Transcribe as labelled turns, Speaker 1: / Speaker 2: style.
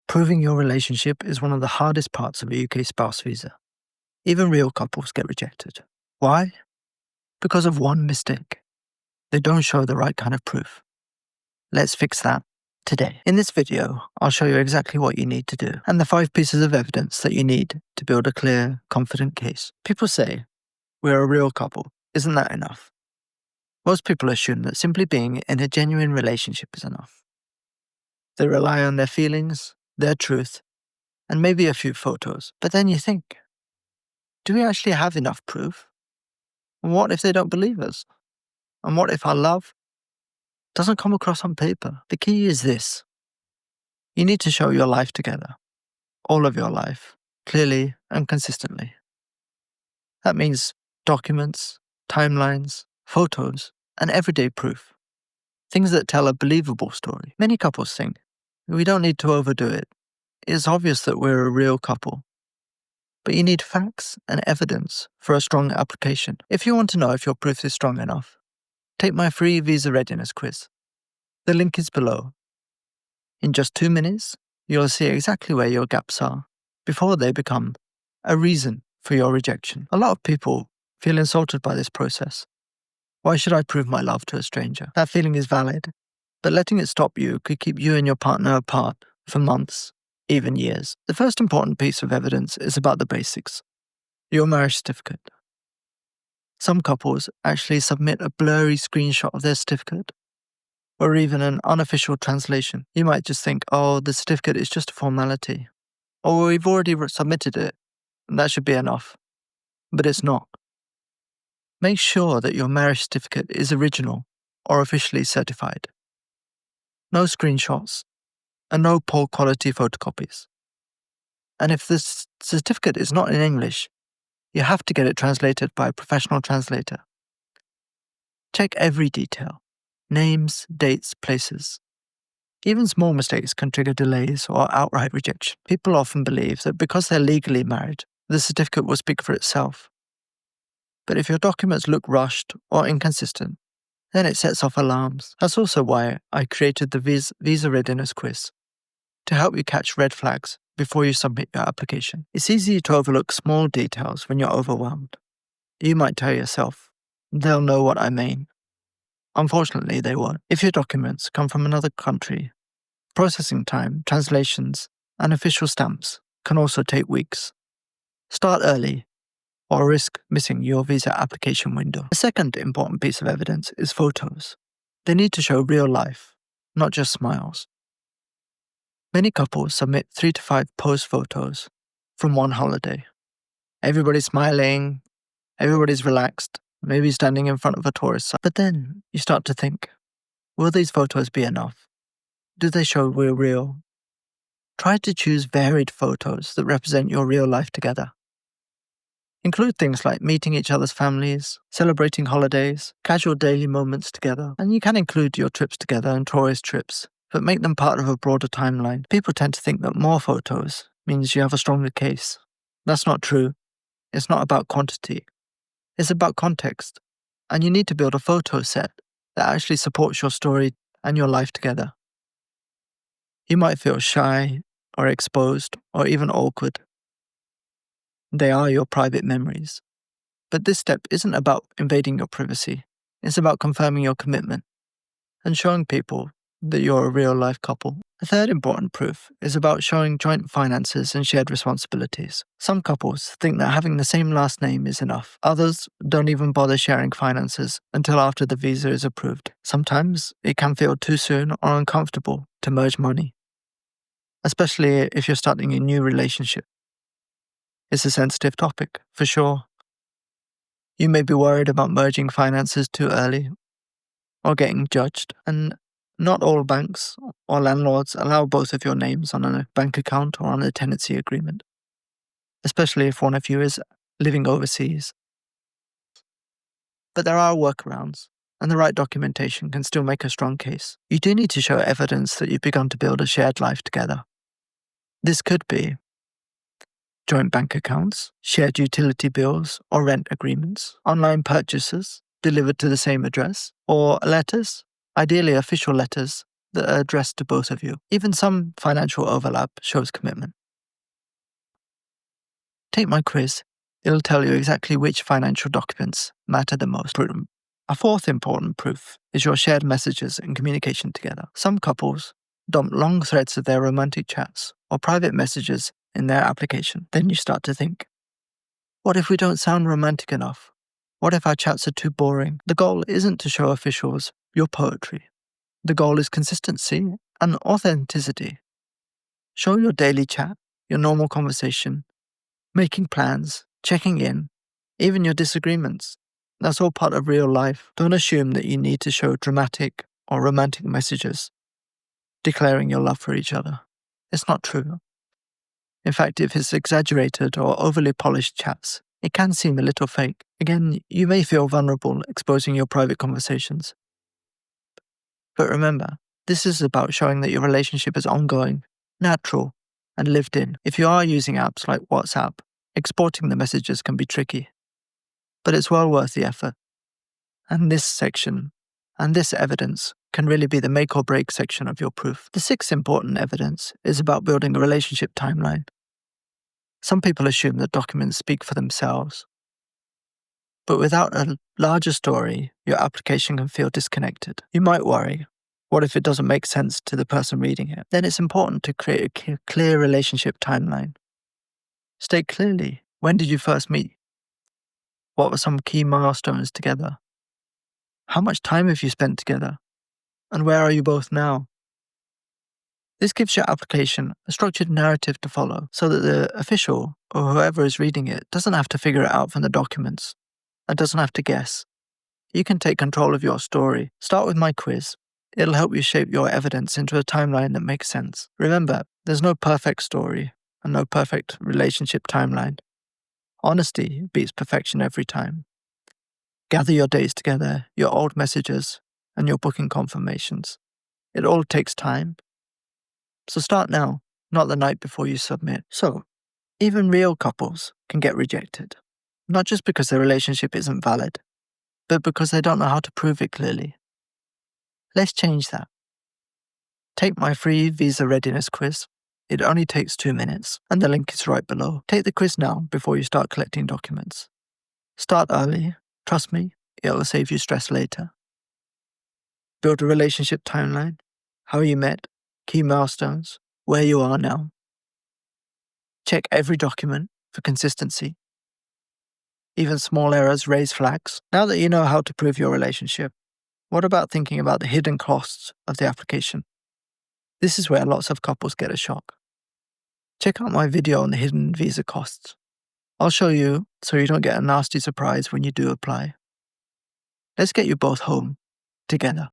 Speaker 1: Proving your relationship is one of the hardest parts of a UK spouse visa. Even real couples get rejected. Why? Because of one mistake. They don't show the right kind of proof. Let's fix that today. In this video, I'll show you exactly what you need to do and the 5 pieces of evidence that you need to build a clear, confident case. People say, we're a real couple. Isn't that enough? Most people assume that simply being in a genuine relationship is enough. They rely on their feelings, their truth, and maybe a few photos. But then you think, do we actually have enough proof? And what if they don't believe us? And what if our love doesn't come across on paper? The key is this. You need to show your life together, all of your life, clearly and consistently. That means documents, timelines, photos, and everyday proof. Things that tell a believable story. Many couples think, we don't need to overdo it. It's obvious that we're a real couple. But you need facts and evidence for a strong application. If you want to know if your proof is strong enough, take my free visa readiness quiz. The link is below. In just 2 minutes, you'll see exactly where your gaps are before they become a reason for your rejection. A lot of people feel insulted by this process. Why should I prove my love to a stranger? That feeling is valid, but letting it stop you could keep you and your partner apart for months, even years. The first important piece of evidence is about the basics. Your marriage certificate. Some couples actually submit a blurry screenshot of their certificate, or even an unofficial translation. You might just think, oh, the certificate is just a formality, or we've already submitted it, and that should be enough. But it's not. Make sure that your marriage certificate is original or officially certified. No screenshots, and no poor quality photocopies. And if this certificate is not in English, you have to get it translated by a professional translator. Check every detail: names, dates, places. Even small mistakes can trigger delays or outright rejection. People often believe that because they're legally married, the certificate will speak for itself. But if your documents look rushed or inconsistent, then it sets off alarms. That's also why I created the visa readiness quiz, to help you catch red flags before you submit your application. It's easy to overlook small details when you're overwhelmed. You might tell yourself, they'll know what I mean. Unfortunately, they won't. If your documents come from another country, processing time, translations, and official stamps can also take weeks. Start early, or risk missing your visa application window. The second important piece of evidence is photos. They need to show real life, not just smiles. Many couples submit 3 to 5 pose photos from one holiday. Everybody's smiling, everybody's relaxed, maybe standing in front of a tourist site. But then you start to think, will these photos be enough? Do they show we're real? Try to choose varied photos that represent your real life together. Include things like meeting each other's families, celebrating holidays, casual daily moments together, and you can include your trips together and tourist trips, but make them part of a broader timeline. People tend to think that more photos means you have a stronger case. That's not true. It's not about quantity. It's about context. And you need to build a photo set that actually supports your story and your life together. You might feel shy or exposed or even awkward. They are your private memories. But this step isn't about invading your privacy. It's about confirming your commitment and showing people that you're a real-life couple. The third important proof is about showing joint finances and shared responsibilities. Some couples think that having the same last name is enough. Others don't even bother sharing finances until after the visa is approved. Sometimes it can feel too soon or uncomfortable to merge money, especially if you're starting a new relationship. It's a sensitive topic, for sure. You may be worried about merging finances too early or getting judged, and not all banks or landlords allow both of your names on a bank account or on a tenancy agreement, especially if one of you is living overseas. But there are workarounds, and the right documentation can still make a strong case. You do need to show evidence that you've begun to build a shared life together. This could be joint bank accounts, shared utility bills or rent agreements, online purchases delivered to the same address, or letters, ideally official letters, that are addressed to both of you. Even some financial overlap shows commitment. Take my quiz. It'll tell you exactly which financial documents matter the most. A fourth important proof is your shared messages and communication together. Some couples dump long threads of their romantic chats or private messages in their application. Then you start to think, what if we don't sound romantic enough? What if our chats are too boring? The goal isn't to show officials your poetry. The goal is consistency and authenticity. Show your daily chat, your normal conversation, making plans, checking in, even your disagreements. That's all part of real life. Don't assume that you need to show dramatic or romantic messages declaring your love for each other. It's not true. In fact, if it's exaggerated or overly polished chats, it can seem a little fake. Again, you may feel vulnerable exposing your private conversations. But remember, this is about showing that your relationship is ongoing, natural, and lived in. If you are using apps like WhatsApp, exporting the messages can be tricky. But it's well worth the effort. And this section, and this evidence, can really be the make or break section of your proof. The sixth important evidence is about building a relationship timeline. Some people assume that documents speak for themselves. But without a larger story, your application can feel disconnected. You might worry, what if it doesn't make sense to the person reading it? Then it's important to create a clear relationship timeline. State clearly, when did you first meet? What were some key milestones together? How much time have you spent together? And where are you both now? This gives your application a structured narrative to follow so that the official or whoever is reading it doesn't have to figure it out from the documents and doesn't have to guess. You can take control of your story. Start with my quiz. It'll help you shape your evidence into a timeline that makes sense. Remember, there's no perfect story and no perfect relationship timeline. Honesty beats perfection every time. Gather your days together, your old messages, and your booking confirmations. It all takes time. So start now, not the night before you submit. So, even real couples can get rejected. Not just because their relationship isn't valid, but because they don't know how to prove it clearly. Let's change that. Take my free visa readiness quiz. It only takes 2 minutes, and the link is right below. Take the quiz now before you start collecting documents. Start early. Trust me, it'll save you stress later. Build a relationship timeline, how you met, key milestones, where you are now. Check every document for consistency. Even small errors raise flags. Now that you know how to prove your relationship, what about thinking about the hidden costs of the application? This is where lots of couples get a shock. Check out my video on the hidden visa costs. I'll show you so you don't get a nasty surprise when you do apply. Let's get you both home together.